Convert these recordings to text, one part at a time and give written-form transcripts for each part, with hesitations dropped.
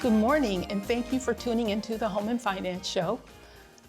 Good morning, and thank you for tuning into the Home and Finance Show.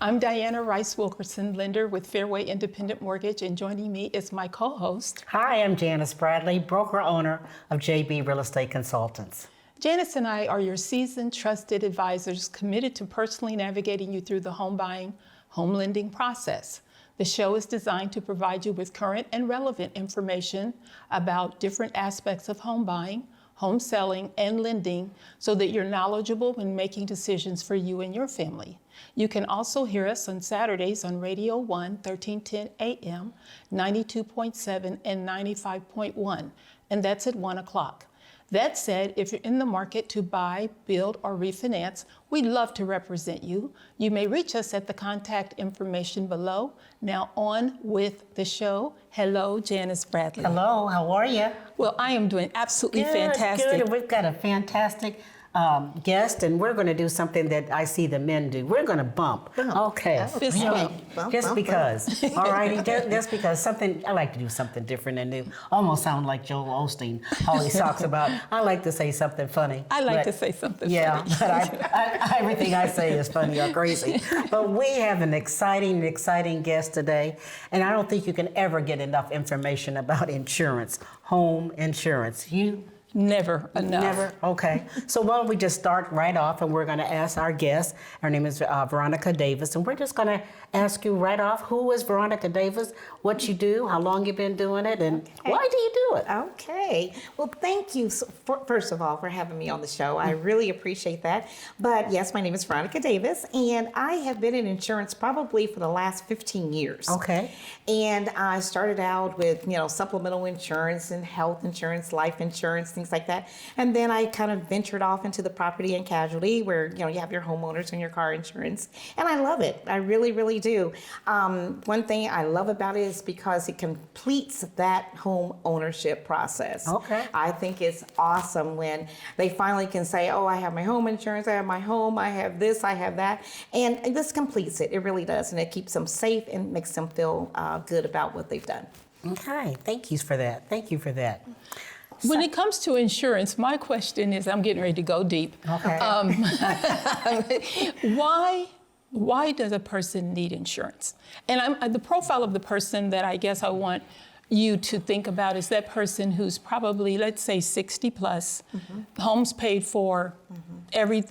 I'm Diana Rice-Wilkerson, lender with Fairway Independent Mortgage, and joining me is my co-host. Hi, I'm Janis Bradley, broker-owner of JB Real Estate Consultants. Janis and I are your seasoned, trusted advisors committed to personally navigating you through the home buying, home lending process. The show is designed to provide you with current and relevant information about different aspects of home buying, home selling, and lending so that you're knowledgeable when making decisions for you and your family. You can also hear us on Saturdays on Radio 1, 1310 AM, 92.7 and 95.1, and that's at 1 o'clock. That said, if you're in the market to buy, build, or refinance, we'd love to represent you. You may reach us at the contact information below. Now on with the show. Hello, Janis Bradley. Hello, how are you? Well, I am doing absolutely fantastic. Good. We've got a fantastic guest, and we're going to do something that I see the men do. We're going to bump. Okay. Fist bump. Just because. All righty. Just because something, I like to do something different and new. Almost sound like Joel Osteen, how he talks about, I like to say something funny. I like to say something funny. Yeah, but everything I say is funny or crazy. But we have an exciting guest today, and I don't think you can ever get enough information about insurance, home insurance. Never enough. Never? Okay. So why don't we just start right off, and we're going to ask our guest. Her name is Veronica Davis, and we're just going to ask you right off, who is Veronica Davis, what you do, how long you've been doing it, and why do you do it? Okay. Well, thank you, first of all, for having me on the show. I really appreciate that. But yes, my name is Veronica Davis, and I have been in insurance probably for the last 15 years. Okay. And I started out with, supplemental insurance and health insurance, life insurance, things like that. And then I kind of ventured off into the property and casualty where, you have your homeowners and your car insurance. And I love it. I really, really do. One thing I love about it is because it completes that home ownership process. Okay. I think it's awesome when they finally can say, oh, I have my home insurance, I have my home, I have this, I have that. And this completes it. It really does. And it keeps them safe and makes them feel good about what they've done. Okay. Thank you for that. When it comes to insurance, my question is, I'm getting ready to go deep. Okay. Why does a person need insurance? And the profile of the person that I guess I want you to think about is that person who's probably, let's say, 60 plus, home's paid for,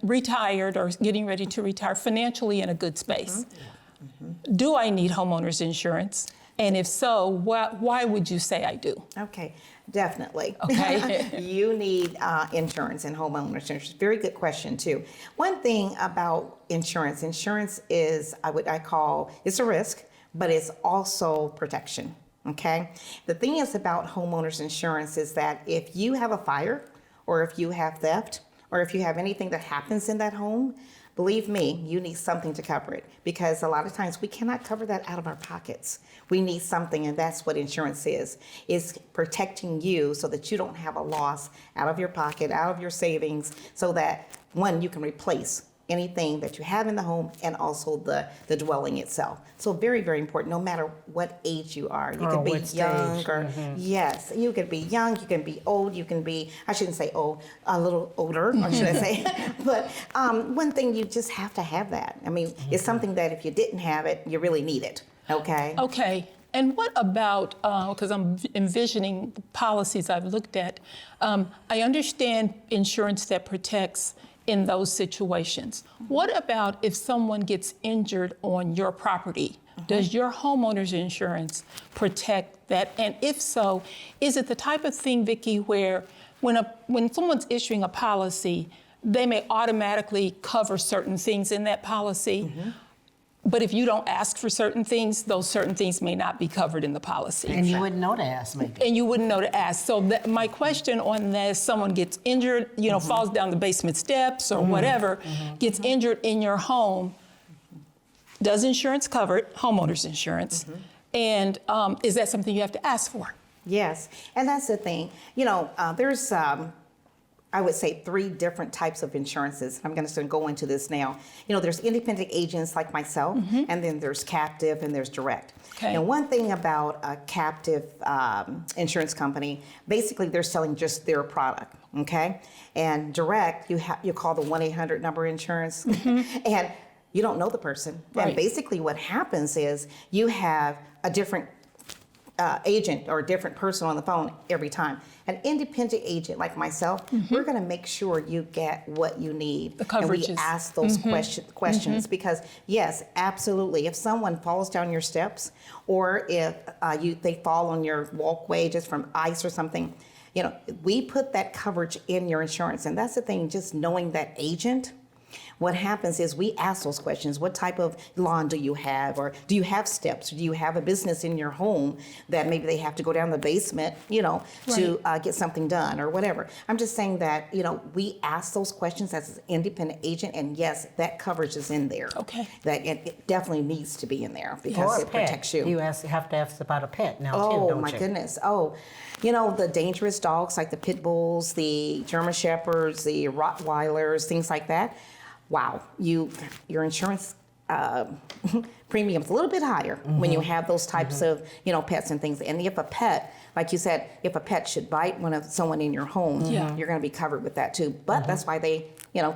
retired or getting ready to retire, financially in a good space. Do I need homeowners insurance? And if so, why would you say I do? Okay, definitely. Okay. You need insurance and homeowner insurance. Very good question too. One thing about insurance is I call it's a risk, but it's also protection. Okay. The thing is about homeowners insurance is that if you have a fire, or if you have theft, or if you have anything that happens in that home, believe me, you need something to cover it, because a lot of times we cannot cover that out of our pockets. We need something, and that's what insurance is protecting you so that you don't have a loss out of your pocket, out of your savings, so that, one, you can replace anything that you have in the home and also the dwelling itself. So very, very important, no matter what age you are. You could be young or, yes, you could be young, you can be old, you can be, I shouldn't say old, a little older, or should I say, but one thing, you just have to have that. I mean, it's something that if you didn't have it, you really need it, okay? Okay. And what about, because I'm envisioning policies I've looked at, I understand insurance that protects in those situations. What about if someone gets injured on your property? Does your homeowner's insurance protect that? And if so, is it the type of thing, Vicki, where when someone's issuing a policy, they may automatically cover certain things in that policy? But if you don't ask for certain things, those certain things may not be covered in the policy. And you wouldn't know to ask, maybe. And you wouldn't know to ask. So my question on that is, someone gets injured, falls down the basement steps or whatever, gets injured in your home, does insurance cover it, homeowner's insurance, and is that something you have to ask for? Yes, and that's the thing. There's I would say, 3 different types of insurances. I'm going to go into this now. There's independent agents like myself, and then there's captive and there's direct. Okay. And one thing about a captive insurance company, basically they're selling just their product, okay? And direct, you call the 1-800 number insurance, and you don't know the person. Right. And basically what happens is you have a different agent or a different person on the phone every time. An independent agent like myself, we're going to make sure you get what you need. The coverages. And we ask those questions because, yes, absolutely. If someone falls down your steps, or if they fall on your walkway just from ice or something, we put that coverage in your insurance. And that's the thing, just knowing that agent. What happens is we ask those questions. What type of lawn do you have? Or do you have steps? Or do you have a business in your home that maybe they have to go down the basement, to get something done or whatever? I'm just saying that, we ask those questions as an independent agent, and yes, that coverage is in there. Okay. That it definitely needs to be in there because it protects you. You have to ask about a pet now too, Oh, don't my you? goodness. Oh, the dangerous dogs like the pit bulls, the German shepherds, the Rottweilers, things like that. Wow, your insurance premium's a little bit higher when you have those types of pets and things. And if a pet, like you said, if a pet should bite someone in your home, you're going to be covered with that too. But that's why they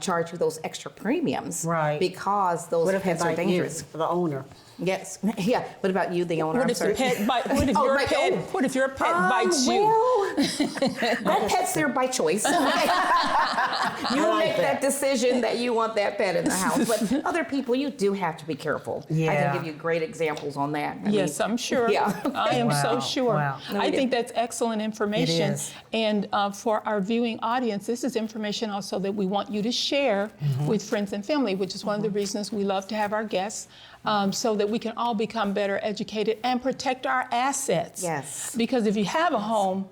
charge you those extra premiums, Right. Because those What if pets it are bite dangerous. you, the owner? Yes, yeah. What about you, the owner? What I'm if sorry. the pet bite? What if your pet? What if your pet bites you? Well, that pet's there by choice. You make that decision that you want that pet in the house. But other people, you do have to be careful. I Yeah. can give you great examples on that. Yes, I'm sure. Yeah. I am so Wow, sure. wow. I think that's excellent information. It is. And for our viewing audience, this is information also that we want you to share with friends and family, which is one of the reasons we love to have our guests, so that we can all become better educated and protect our assets. Yes. Because if you have a home,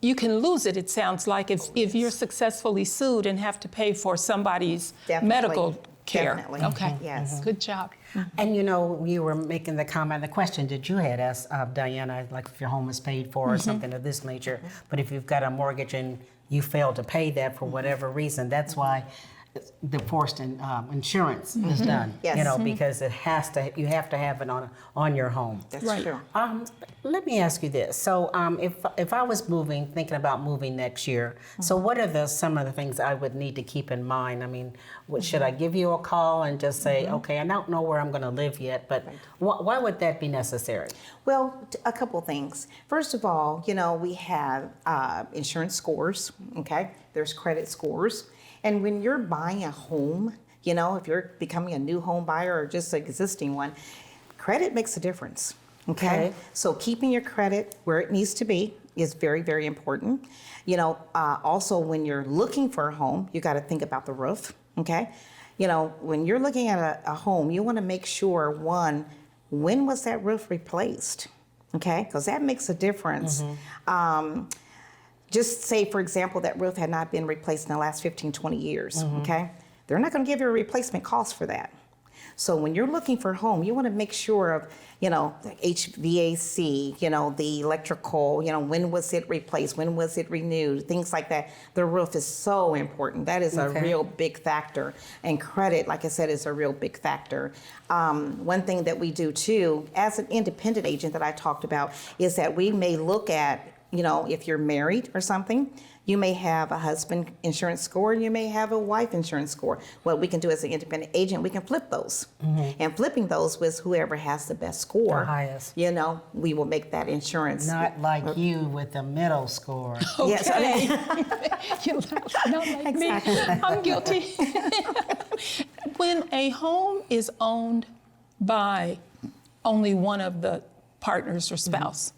you can lose it, it sounds like, if you're successfully sued and have to pay for somebody's Definitely. medical care. Definitely. Okay. Yes. Good job. And you were making the comment, the question that you had asked Diana, like if your home is paid for or something of this nature, but if you've got a mortgage and you fail to pay that for whatever reason, that's why the forced insurance is done. Yes. Because you have to have it on your home. That's Right. true. Let me ask you this. So if I was thinking about moving next year, so what are some of the things I would need to keep in mind? I mean, should I give you a call and just say, okay, I don't know where I'm going to live yet, but why would that be necessary? Well, a couple things. First of all, we have insurance scores, okay? There's credit scores. And when you're buying a home, if you're becoming a new home buyer or just an existing one, credit makes a difference, okay? So keeping your credit where it needs to be is very, very important. Also when you're looking for a home, you got to think about the roof, okay? When you're looking at a home, you want to make sure, one, when was that roof replaced, okay? Because that makes a difference. Just say, for example, that roof had not been replaced in the last 15, 20 years, okay? They're not going to give you a replacement cost for that. So when you're looking for a home, you want to make sure of, the HVAC, the electrical, when was it replaced? When was it renewed? Things like that. The roof is so important. That is a real big factor. And credit, like I said, is a real big factor. One thing that we do too, as an independent agent that I talked about, is that we may look at, if you're married or something, you may have a husband insurance score and you may have a wife insurance score. What we can do as an independent agent, we can flip those. And flipping those with whoever has the best score, The highest. we will make that insurance. Not like you with the middle score. Yes. Okay. Not like me. I'm guilty. When a home is owned by only one of the partners or spouse,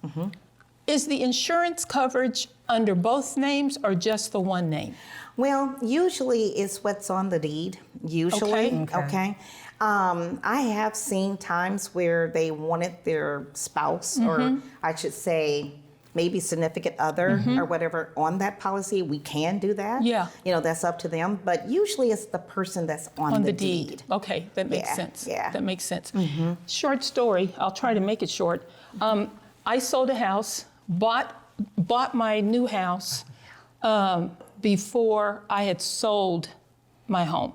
is the insurance coverage under both names or just the one name? Well, usually it's what's on the deed, usually, okay? I have seen times where they wanted their spouse, or I should say, maybe significant other or whatever on that policy. We can do that. Yeah. That's up to them. But usually it's the person that's on the deed. Okay, that makes Yeah, sense. yeah. That makes sense. Short story, I'll try to make it short. I sold a house, bought my new house, before I had sold my home.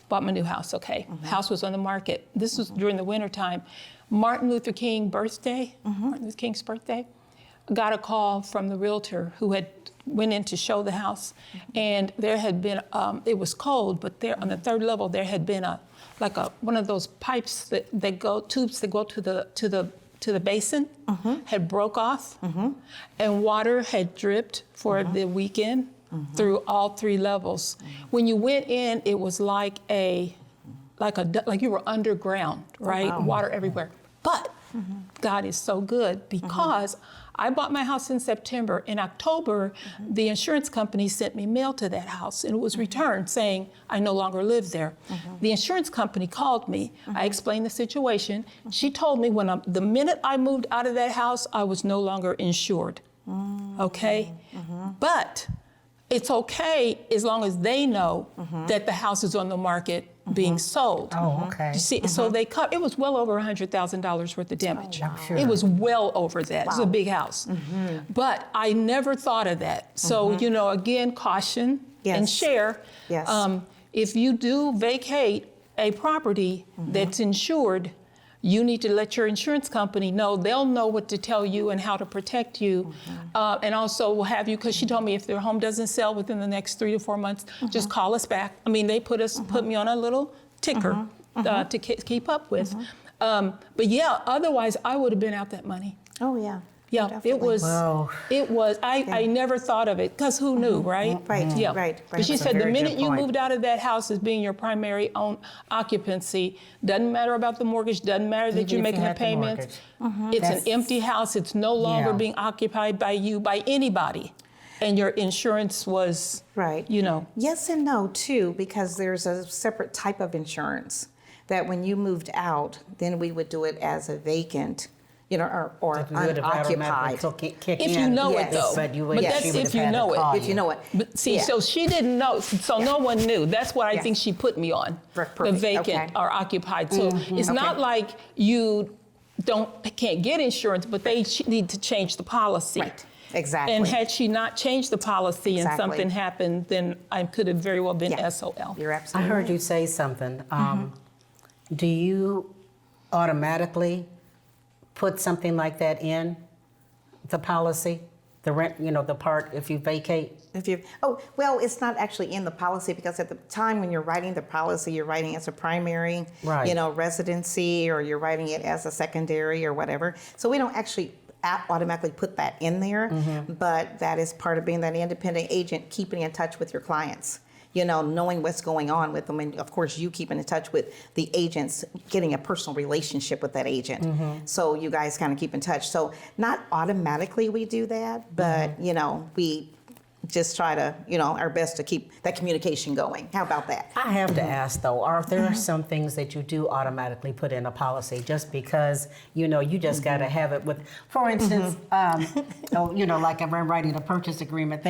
Bought my new house, okay. House was on the market. This was during the wintertime. Martin Luther King's birthday, got a call from the realtor who had went in to show the house, and there had been, it was cold, but there on the third level there had been one of those pipes tubes that go to the basin, had broke off, and water had dripped for the weekend through all 3 levels. When you went in, it was like you were underground, right? Oh, wow. Water everywhere. But God is so good because I bought my house in September. In October, the insurance company sent me mail to that house, and it was returned saying I no longer live there. The insurance company called me. I explained the situation. She told me the minute I moved out of that house, I was no longer insured. Okay? But it's okay as long as they know that the house is on the market being sold. Oh, okay. You see, so it was well over $100,000 worth of damage. Oh, wow. Sure. It was well over that. It was a big house. But I never thought of that. So, again, caution and share. Yes. If you do vacate a property that's insured, you need to let your insurance company know. They'll know what to tell you and how to protect you. And also will have you, because she told me if their home doesn't sell within the next 3 to 4 months, just call us back. I mean, they put me on a little ticker to keep up with. But yeah, otherwise I would have been out that money. Oh, yeah. Yeah, Definitely. it was, I never thought of it, because who knew, right? Right, Yeah. right. But she That's a said the very minute good you point. moved out of that house as being your primary own occupancy, doesn't matter about the mortgage, doesn't matter that Even you're if you making the had the payments. mortgage. It's an That's- empty house, it's no longer Yeah. being occupied by you, by anybody. And your insurance was, Right. Yes and no, too, because there's a separate type of insurance that when you moved out, then we would do it as a vacant, or You would have unoccupied. automatically kick if in. you know Yes. it though. But you would, But that's she would if have you had to know it. call If you know it. But see, Yeah. so she didn't know, so no one knew. That's what I Yes. think she put me on, the Perfect. vacant Okay. or occupied. So it's not like you can't get insurance, but they need to change the policy. Right. Exactly. And had she not changed the policy and Exactly. something happened, then I could have very well been Yeah. SOL. You're I absolutely heard right. you say something. Do you automatically put something like that in the policy? The rent, the part if you vacate? Well, it's not actually in the policy because at the time when you're writing the policy, you're writing as a primary, Right. residency, or you're writing it as a secondary or whatever. So we don't actually automatically put that in there, but that is part of being that independent agent, keeping in touch with your clients. Knowing what's going on with them, and of course you keeping in touch with the agents, getting a personal relationship with that agent. So you guys kind of keep in touch. So not automatically we do that, but we just try to, our best to keep that communication going. How about that? I have to ask though, are there some things that you do automatically put in a policy just because, you just got to have it with, for instance, like if I'm writing a purchase agreement,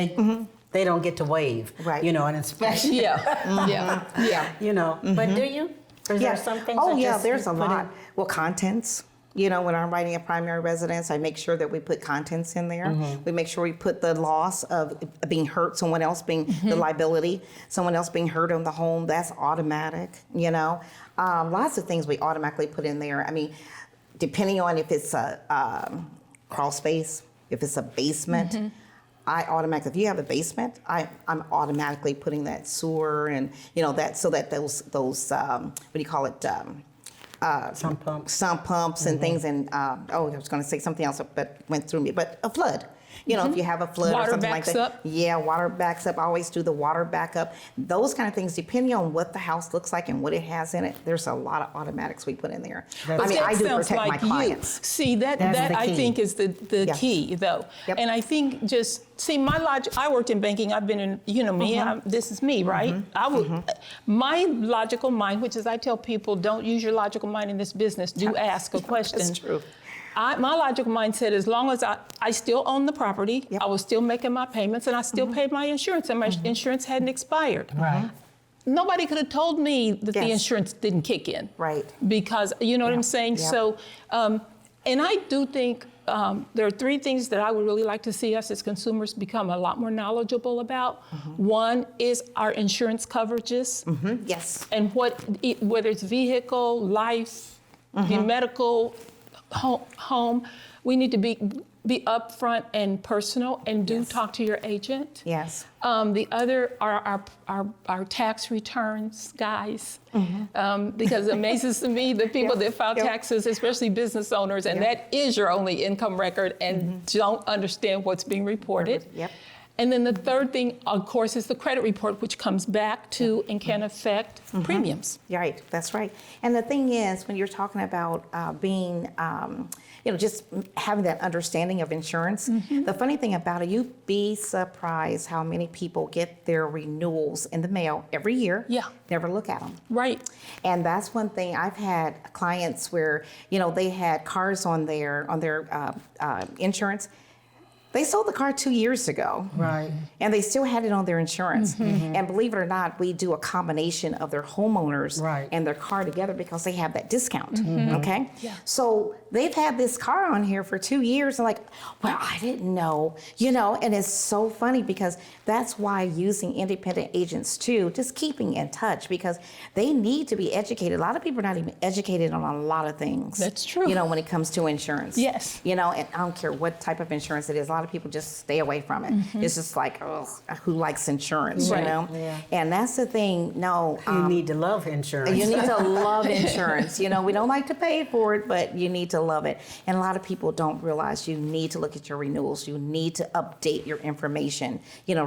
they don't get to waive, Right. an inspection. Yeah. But do you? Or is there some things Oh, that yeah, just there's you a put lot. in? Well, contents. When I'm writing a primary residence, I make sure that we put contents in there. We make sure we put the loss of being hurt, someone else being the liability, someone else being hurt on the home. That's automatic. Lots of things we automatically put in there. I mean, depending on if it's a crawl space, if it's a basement. I automatically, if you have a basement, I'm automatically putting that sewer and that so that those what do you call it? Sump pumps and things, and I was going to say something else, but went through me. But a flood, if you have a flood Water or something like backs that. up? Yeah, water backs up. I always do the water backup. Those kind of things, depending on what the house looks like and what it has in it. There's a lot of automatics we put in there. But I that do sounds protect my like clients. you. See, that the I key. think is the Yes. key, though. Yep. And I think my logic, I worked in banking, I've been in, me, this is me, right? My logical mind, which is I tell people, don't use your logical mind in this business, do ask a question. That's true. My logical mind said, as long as I still own the property, Yep. I was still making my payments, and I still paid my insurance, and my insurance hadn't expired. Right. Nobody could have told me that the Yes. insurance didn't kick in. Right. Because, you know what I'm saying? Yep. So And I do think there are three things that I would really like to see us as consumers become a lot more knowledgeable about. One is our insurance coverages. Yes. And whether it's vehicle, life, the medical, home, we need to be upfront and personal and do talk to your agent. Yes. The other are our tax returns, guys, because it amazes to me the people that file taxes, especially business owners, and that is your only income record and don't understand what's being reported. Yep. And then the third thing, of course, is the credit report, which comes back to and can affect premiums. Right, that's right. And the thing is, when you're talking about being, just having that understanding of insurance, the funny thing about it, you'd be surprised how many people get their renewals in the mail every year. Yeah. Never look at them. Right. And that's one thing. I've had clients where, they had cars on their insurance. They sold the car 2 years ago. Right. And they still had it on their insurance. And believe it or not, we do a combination of their homeowners and their car together because they have that discount. Okay? Yeah. So they've had this car on here for 2 years and well, I didn't know, and it's so funny because that's why using independent agents too, just keeping in touch because they need to be educated. A lot of people are not even educated on a lot of things. That's true. When it comes to insurance. Yes. And I don't care what type of insurance it is. A lot of people just stay away from it. It's just like, oh, who likes insurance, Right. Yeah. And that's the thing. No, You need to love insurance. you need to love insurance. We don't like to pay for it, but you need to love it. And a lot of people don't realize you need to look at your renewals. You need to update your information,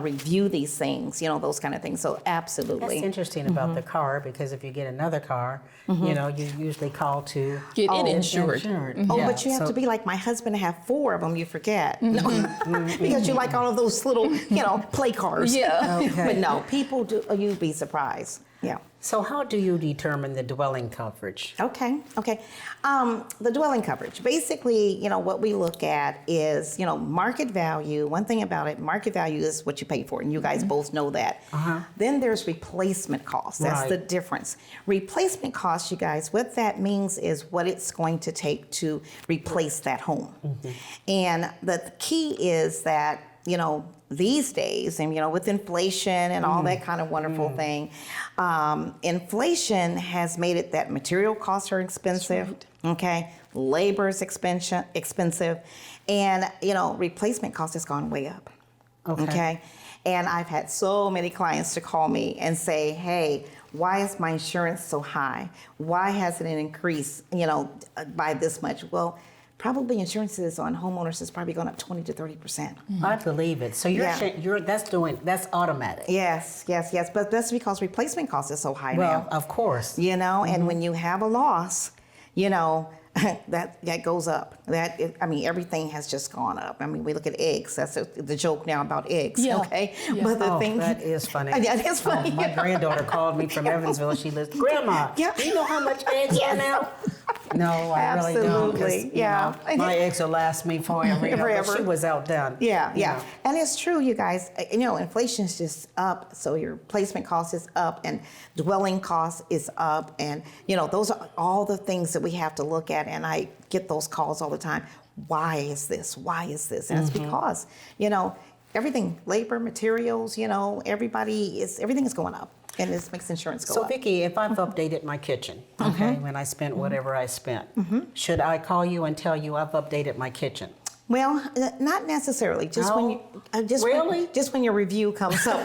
review these things, those kind of things. So absolutely. That's interesting about the car because if you get another car, you usually call to Get it insured. Oh, Yeah, but you have so- to be like my husband and have 4 of them, you forget. Because you like all of those little, play cars. Yeah. Okay. But no, people do, you'd be surprised. Yeah. So how do you determine the dwelling coverage? Okay. The dwelling coverage. Basically, what we look at is, market value. One thing about it, market value is what you pay for, and you guys both know that. Then there's replacement costs. That's Right. the difference. Replacement costs, you guys, what that means is what it's going to take to replace that home. And the key is that, these days, and with inflation and all that kind of wonderful thing, inflation has made it that material costs are expensive. Okay, labor is expensive, and replacement cost has gone way up. Okay, and I've had so many clients to call me and say, "Hey, why is my insurance so high? Why hasn't it increased? By this much?" Well, probably insurances on homeowners has probably gone up 20 to 30%. I believe it. So that's automatic. Yes. But that's because replacement cost is so high Well, now. of course. And when you have a loss, that goes up. Everything has just gone up. We look at eggs. That's the joke now about eggs. Yeah. Okay. Yeah. But the thing That is funny. Yeah, that's funny. My granddaughter called me from Evansville. She lives, Grandma, Yeah. do you know how much eggs are now? No, I really don't. 'Cause, Absolutely, yeah. My eggs will last me forever. Forever. But she was outdone. Yeah. you know. And it's true, you guys. Inflation is just up, so your replacement cost is up, and dwelling cost is up, and those are all the things that we have to look at. And I get those calls all the time. Why is this? Why is this? And it's because everything, labor, materials, everything is going up, and this makes insurance go So up. Vicki, if I've updated my kitchen, okay, when I spent whatever I spent, should I call you and tell you I've updated my kitchen? Well, not necessarily. Just when you, Really? just when your review comes up,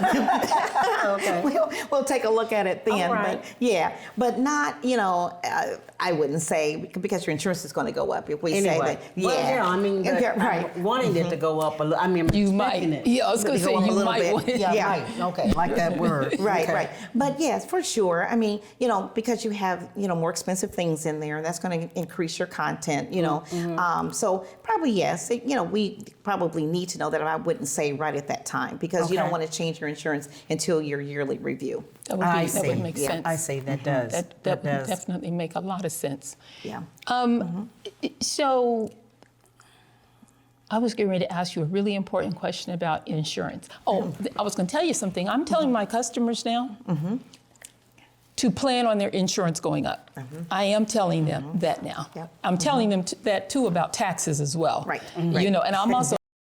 Okay. we'll take a look at it then. All right. But not. I wouldn't say because your insurance is going to go up if we say Anyway, that. well, yeah, Yeah, right. I'm wanting it to go up a little. I mean, You expecting might. it. Yeah, I was going to Go say up a you little might bit. want. Yeah. Right. Okay. Like that word. Right, Okay. right. But yes, for sure. Because you have, more expensive things in there, that's going to increase your content, So probably yes. We probably need to know that. I wouldn't say right at that time because you don't Okay. want to change your insurance until your yearly review. That would make Yeah. sense. I see that does. That That would does. definitely make a lot of sense. Yeah. So I was getting ready to ask you a really important question about insurance. Oh, I was going to tell you something. I'm telling my customers now to plan on their insurance going up. I am telling them that now. Yep. I'm telling them that too about taxes as well. Right. You know, and I'm also